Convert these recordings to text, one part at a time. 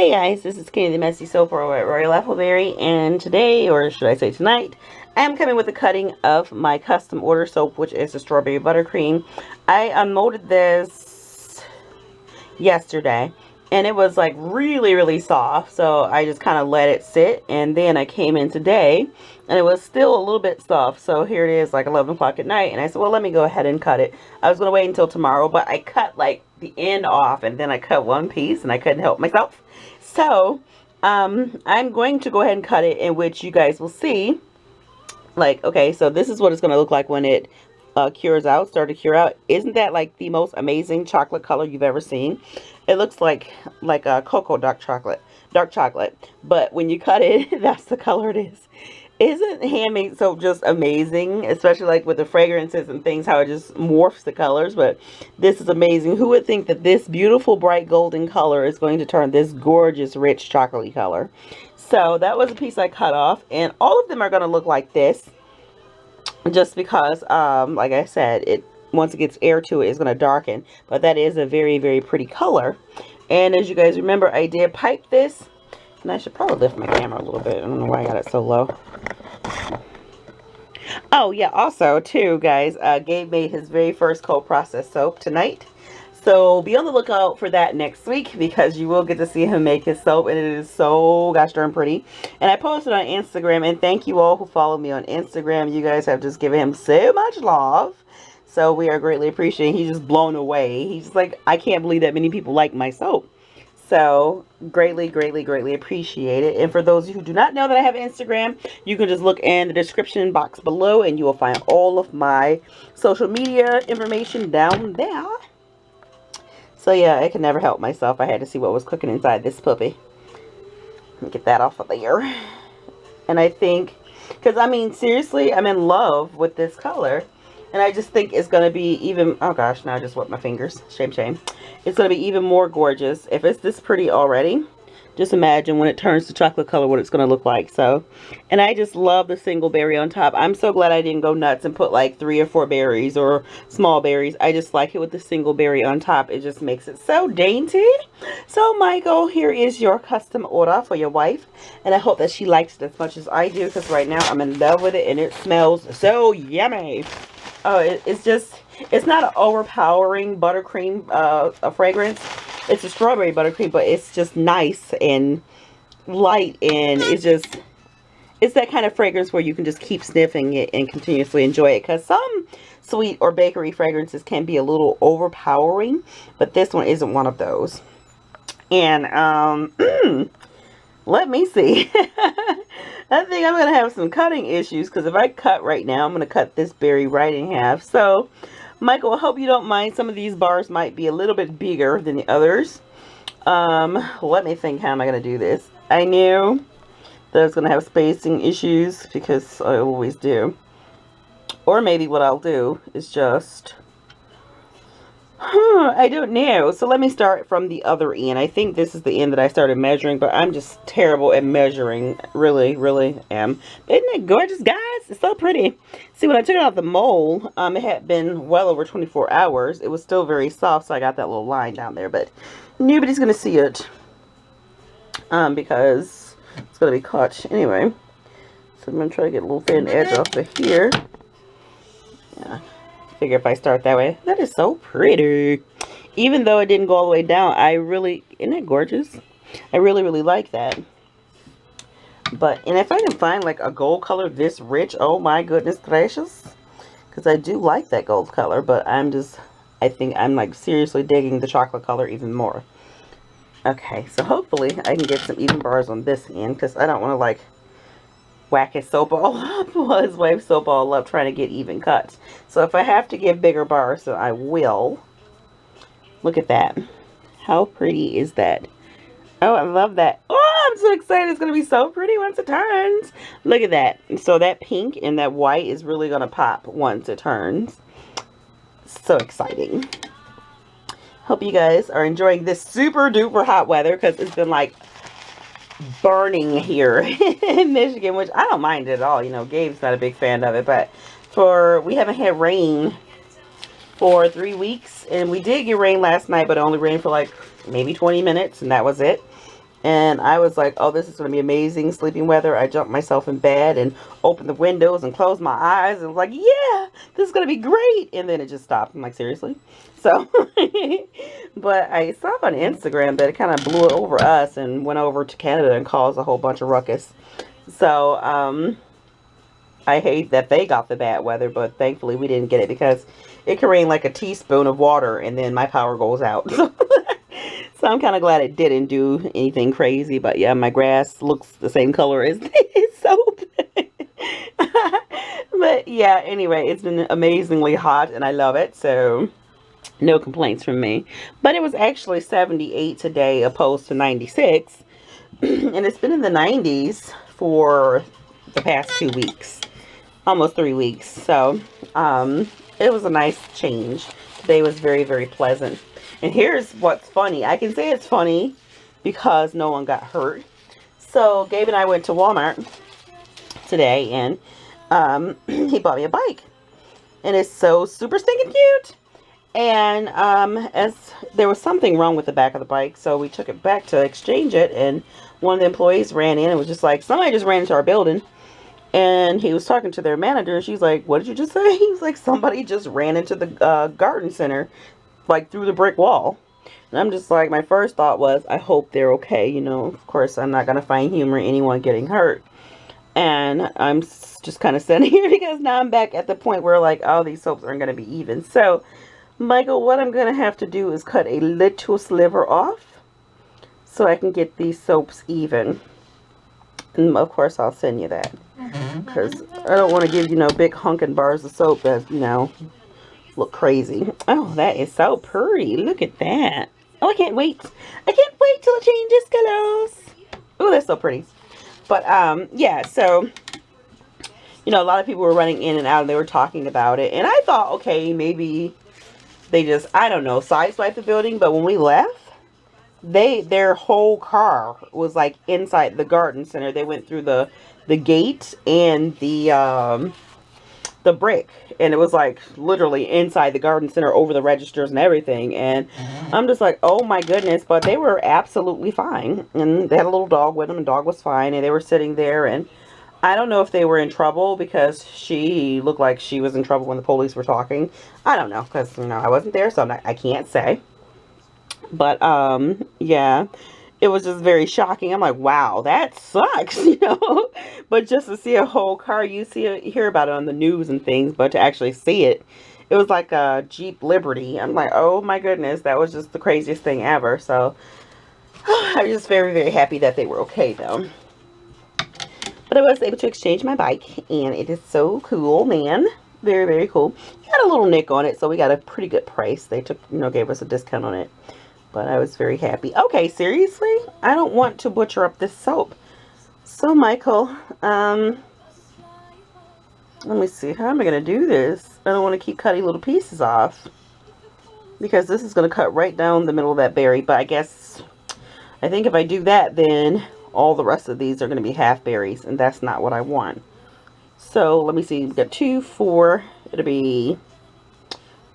Hey guys, this is Kenny the Messy Soap Pro at Royal Appleberry, and today, or should I say tonight, I am coming with a cutting of my custom order soap, which is the strawberry buttercream. I unmolded this yesterday, and it was like really soft, so I just kind of let it sit, and then I came in today, and it was still a little bit soft, so here it is, like 11 o'clock at night, and I said, well, let me go ahead and cut it. I was going to wait until tomorrow, but I cut like the end off, and then I cut one piece, and I couldn't help myself. So, I'm going to go ahead and cut it, in which you guys will see, like, okay, so this is what it's going to look like when it cures out, start to cure out. Isn't that like the most amazing chocolate color you've ever seen? It looks like a cocoa dark chocolate. But when you cut it, that's the color it is. Isn't handmade soap just amazing? Especially like with the fragrances and things, how it just morphs the colors. But this is amazing. Who would think that this beautiful bright golden color is going to turn this gorgeous rich chocolatey color? So that was a piece I cut off, and all of them are going to look like this, just because like I said, it once it gets air to it, it's going to darken. But that is a very pretty color. And as you guys remember, I did pipe this, and I should probably lift my camera a little bit. I don't know why I got it so low. Oh yeah, also too guys, Gabe made his very first cold process soap tonight. So be on the lookout for that next week, because you will get to see him make his soap, and it is so gosh darn pretty. And I posted on Instagram, and thank you all who follow me on Instagram. You guys have just given him so much love. So we are greatly appreciating. He's just blown away. He's like, I can't believe that many people like my soap. So greatly appreciate it. And for those of you who do not know that I have Instagram, you can just look in the description box below, and you will find all of my social media information down there. So yeah, I could never help myself. I had to see what was cooking inside this puppy. Let me get that off of there. And I think, because I mean, seriously, I'm in love with this color. And I just think it's going to be even, oh gosh, now I just wet my fingers. Shame. It's going to be even more gorgeous. If it's this pretty already, just imagine when it turns to chocolate color what it's going to look like. So, and I just love the single berry on top. I'm so glad I didn't go nuts and put like 3 or 4 berries or small berries. I just like it with the single berry on top. It just makes it so dainty. So Michael, here is your custom order for your wife. And I hope that she likes it as much as I do, because right now I'm in love with it, and it smells so yummy. Oh, it's not an overpowering buttercream a fragrance. It's a strawberry buttercream, but it's just nice and light, and it's that kind of fragrance where you can just keep sniffing it and continuously enjoy it, because some sweet or bakery fragrances can be a little overpowering, but this one isn't one of those. And let me see. I think I'm going to have some cutting issues, because if I cut right now, I'm going to cut this berry right in half. So, Michael, I hope you don't mind. Some of these bars might be a little bit bigger than the others. Let me think, how am I going to do this? I knew that I was going to have spacing issues, because I always do. Or maybe what I'll do is just... I don't know. So let me start from the other end. I think this is the end that I started measuring, but I'm just terrible at measuring. Really am. Isn't it gorgeous, guys? It's so pretty. See, when I took it out the mold, it had been well over 24 hours. It was still very soft, so I got that little line down there, but nobody's going to see it because it's going to be caught anyway. So I'm going to try to get a little thin edge off of here. Yeah. Figure if I start that way. That is so pretty. Even though it didn't go all the way down, isn't that gorgeous? I really like that. But, and if I can find like a gold color this rich, oh my goodness gracious. Because I do like that gold color, but I think I'm like seriously digging the chocolate color even more. Okay, so hopefully I can get some even bars on this end, because I don't want to like whack his soap all up, well, his wife's soap all up, trying to get even cuts. So if I have to give bigger bars, then I will. Look at that. How pretty is that? Oh, I love that. Oh, I'm so excited. It's going to be so pretty once it turns. Look at that. So that pink and that white is really going to pop once it turns. So exciting. Hope you guys are enjoying this super duper hot weather, because it's been like burning here in Michigan, which I don't mind at all. You know, Gabe's not a big fan of it, but we haven't had rain for 3 weeks, and we did get rain last night, but it only rained for like maybe 20 minutes, and that was it. And I was like, oh, this is going to be amazing sleeping weather. I jumped myself in bed and opened the windows and closed my eyes and was like, yeah, this is going to be great. And then it just stopped. I'm like, seriously? So, but I saw on Instagram that it kind of blew over us and went over to Canada and caused a whole bunch of ruckus. So, I hate that they got the bad weather, but thankfully we didn't get it because it can rain like a teaspoon of water and then my power goes out. So I'm kind of glad it didn't do anything crazy. But yeah, my grass looks the same color as this soap. But yeah, anyway, it's been amazingly hot and I love it. So no complaints from me. But it was actually 78 today opposed to 96. And it's been in the 90s for the past 2 weeks. Almost 3 weeks. So it was a nice change. Today was very, very pleasant. And here's what's funny. I can say it's funny because no one got hurt. So Gabe and I went to Walmart today and he bought me a bike. And it's so super stinking cute. And as there was something wrong with the back of the bike, so we took it back to exchange it. And one of the employees ran in and was just like, somebody just ran into our building. And he was talking to their manager. And she's like, what did you just say? He was like, somebody just ran into the garden center, like through the brick wall. And I'm just like, my first thought was, I hope they're okay. You know, of course, I'm not going to find humor in anyone getting hurt. And I'm just kind of sitting here because now I'm back at the point where like, oh, these soaps aren't going to be even. So, Michael, what I'm going to have to do is cut a little sliver off so I can get these soaps even. And of course, I'll send you that. Because I don't want to give, you know, big hunking bars of soap that, you know, look crazy. Oh, that is so pretty. Look at that. Oh, I can't wait. I can't wait till it changes colors. Oh, that's so pretty. But, yeah, so, you know, a lot of people were running in and out and they were talking about it. And I thought, okay, maybe they just, I don't know, sideswiped the building. But when we left, their whole car was like inside the garden center. They went through the gate and the brick, and it was like literally inside the garden center over the registers and everything. And I'm just like, oh my goodness. But they were absolutely fine, and they had a little dog with them, and the dog was fine, and they were sitting there. And I don't know if they were in trouble because she looked like she was in trouble when the police were talking. I don't know, because, you know, I wasn't there, so I can't say. But yeah, it was just very shocking. I'm like, wow, that sucks, you know. But just to see a whole car, you hear about it on the news and things, but to actually see it, it was like a Jeep Liberty. I'm like, oh my goodness, that was just the craziest thing ever. So I'm just very, very happy that they were okay though. But I was able to exchange my bike, and it is so cool, man. Very, very cool. It had a little nick on it, so we got a pretty good price. They took, you know, gave us a discount on it. But I was very happy. Okay, seriously? I don't want to butcher up this soap. So, Michael, let me see. How am I going to do this? I don't want to keep cutting little pieces off, because this is going to cut right down the middle of that berry. But I think if I do that, then all the rest of these are going to be half berries, and that's not what I want. So, let me see. We've got 2, 4. It'll be,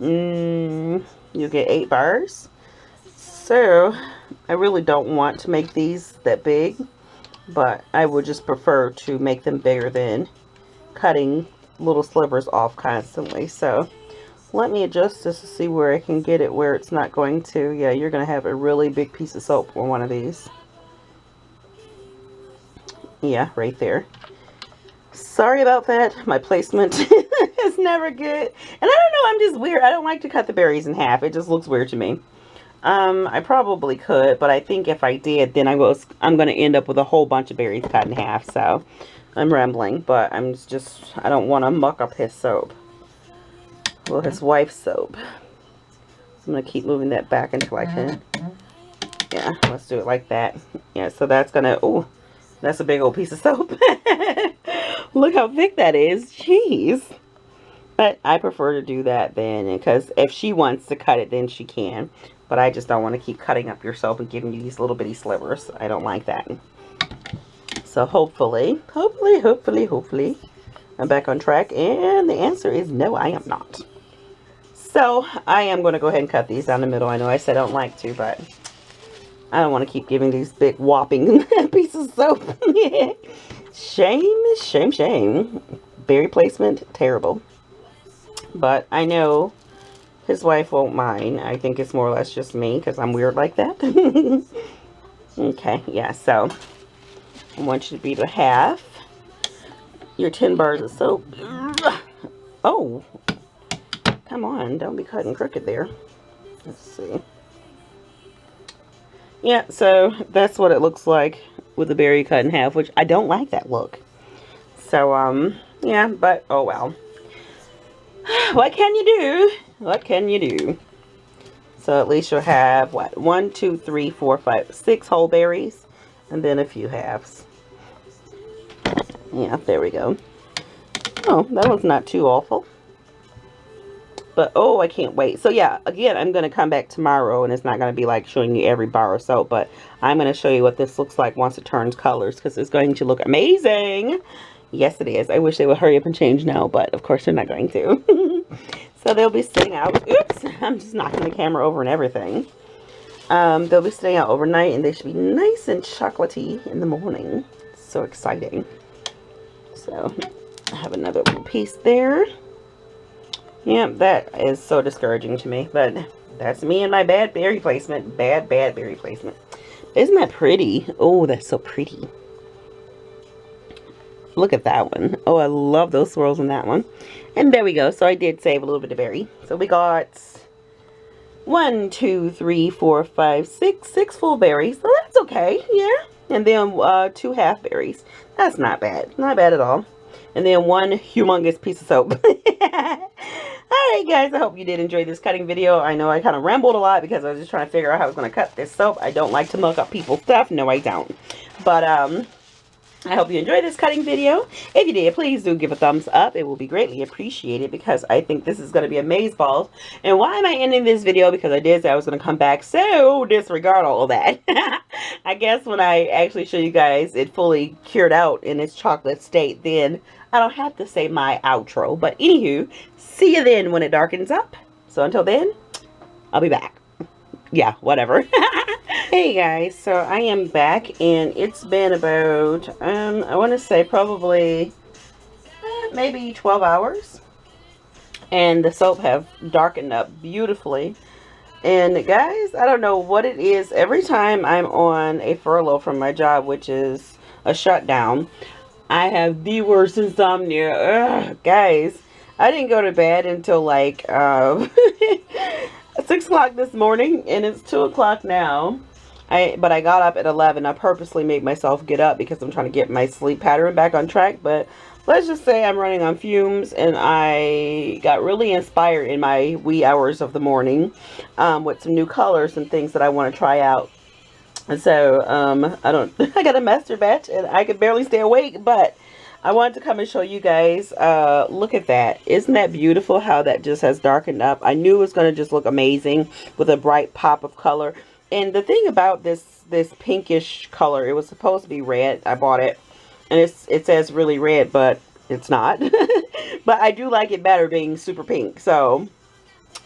you'll get 8 bars. So, I really don't want to make these that big, but I would just prefer to make them bigger than cutting little slivers off constantly. So, let me adjust this to see where I can get it where it's not going to. Yeah, you're going to have a really big piece of soap on one of these. Yeah, right there. Sorry about that. My placement is never good. And I don't know, I'm just weird. I don't like to cut the berries in half. It just looks weird to me. I probably could, but I think if I did, then I'm going to end up with a whole bunch of berries cut in half. So, I'm rambling, but I don't want to muck up his soap. Well, his wife's soap. I'm going to keep moving that back until I can. Yeah, let's do it like that. Yeah, so that's going to, oh, that's a big old piece of soap. Look how thick that is. Jeez. But I prefer to do that then, because if she wants to cut it, then she can. But I just don't want to keep cutting up your soap and giving you these little bitty slivers. I don't like that. So hopefully, I'm back on track. And the answer is no, I am not. So I am going to go ahead and cut these down the middle. I know I said I don't like to, but I don't want to keep giving these big whopping pieces of soap. Shame, shame, shame. Berry placement, terrible. But I know his wife won't mind. I think it's more or less just me because I'm weird like that. Okay, yeah, so I want you to be to half your 10 bars of soap. Oh, come on, don't be cutting crooked there. Let's see. Yeah, so that's what it looks like with the berry cut in half, which I don't like that look. So, yeah, but oh well. What can you do? What can you do? So at least you'll have, what, 1, 2, 3, 4, 5, 6 whole berries, and then a few halves. Yeah, there we go. Oh, that was not too awful. But, oh, I can't wait. So, yeah, again, I'm going to come back tomorrow, and it's not going to be like showing you every bar or so, but I'm going to show you what this looks like once it turns colors, because it's going to look amazing. Yes, it is. I wish they would hurry up and change now, but of course they're not going to. So they'll be sitting out. Oops, I'm just knocking the camera over and everything. They'll be staying out overnight, and they should be nice and chocolatey in the morning. So exciting. So I have another little piece there. Yeah, that is so discouraging to me, but that's me and my bad berry placement. Bad berry placement. Isn't that pretty? Oh, that's so pretty. Look at that one. Oh, I love those swirls in that one. And there we go. So I did save a little bit of berry. So we got 1, 2, 3, 4, 5, 6 full berries. So that's okay. Yeah. And then 2 half berries. That's not bad. Not bad at all. And then 1 humongous piece of soap. Alright guys, I hope you did enjoy this cutting video. I know I kind of rambled a lot because I was just trying to figure out how I was going to cut this soap. I don't like to muck up people's stuff. No, I don't. But, I hope you enjoyed this cutting video. If you did, please do give a thumbs up. It will be greatly appreciated because I think this is going to be amazeballs. And why am I ending this video? Because I did say I was going to come back, so disregard all of that. I guess when I actually show you guys it fully cured out in its chocolate state, then I don't have to say my outro. But anywho, see you then when it darkens up. So until then, I'll be back. Yeah, whatever. Hey guys, so I am back and it's been about, I want to say probably maybe 12 hours. And the soap have darkened up beautifully. And guys, I don't know what it is. Every time I'm on a furlough from my job, which is a shutdown, I have the worst insomnia. Ugh, guys, I didn't go to bed until like 6 o'clock this morning, and it's 2 o'clock now. But I got up at 11. I purposely made myself get up because I'm trying to get my sleep pattern back on track. But let's just say I'm running on fumes, and I got really inspired in my wee hours of the morning with some new colors and things that I want to try out. And so I got a master batch, and I could barely stay awake, but I wanted to come and show you guys. Look at that. Isn't that beautiful how that just has darkened up? I knew it was going to just look amazing with a bright pop of color. And the thing about this pinkish color, it was supposed to be red. I bought it, and it says really red, but it's not. But I do like it better being super pink. So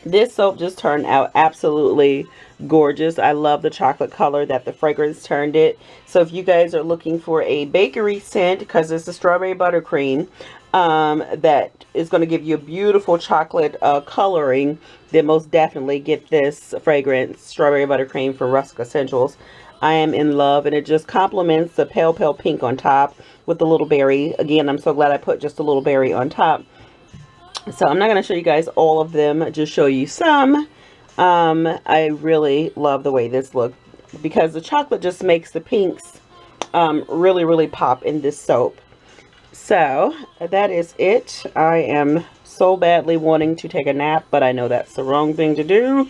this soap just turned out absolutely gorgeous. I love the chocolate color that the fragrance turned it. So if you guys are looking for a bakery scent, because it's a strawberry buttercream that is going to give you a beautiful chocolate coloring, then most definitely get this fragrance, strawberry buttercream from Rustic Essentials. I am in love, and it just complements the pale pink on top with the little berry. Again, I'm so glad I put just a little berry on top. So I'm not going to show you guys all of them, just show you some. I really love the way this looks because the chocolate just makes the pinks really pop in this soap. So that is it. I am so badly wanting to take a nap, but I know that's the wrong thing to do.